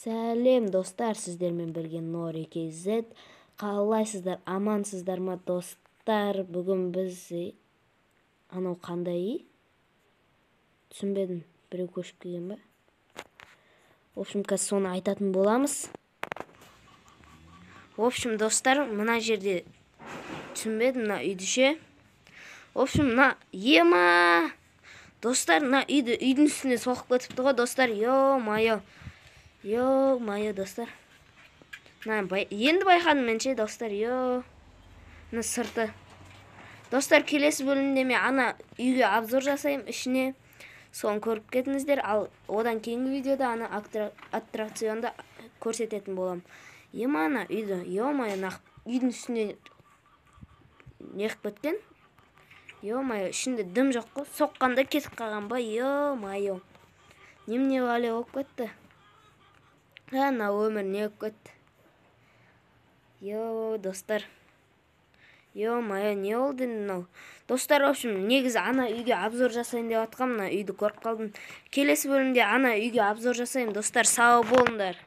Сәлем достар, сіздермен бірге Нори KZ. Қалайсыздар, амансыздар ма достар? Бүгін біз анау қандай? Түсінбедім, біреу көшіп келген ба? В общем, қазір соны айтатын боламыз. В общем, достар, мына жерде түсінбедім, мына үйді ше. В общем, мына ема! Достар, мына үйдің үстіне соғып кетіпті ғой, достар. Йо-майо, достар. Енді байқадым мен ше, достар. Мына сырты. Достар, келесі бөлімде мен ана үйге обзор жасаймын ішіне. Соны көріп кетіңіздер. Ал одан кейінгі видеода ана аттракционда көрсететін болам. Ема ана үйді. Йо-майо, үйдің үстіне неғып кеткен. Йо-майо, ішінде дым жоқ қой. Соққанда кетіп қалған ба? Йо-майо. Немене вале болып кетті. Ана өмір не болып кетті. Йо, достар. Йо-майо, не oldu мынау? Достар, в общем, негізі ана үйге обзор жасайын деп атқам, мына үйді көріп қалдым. Келесі бөлімде ана үйге обзор жасайым. Достар, сау болыңдар.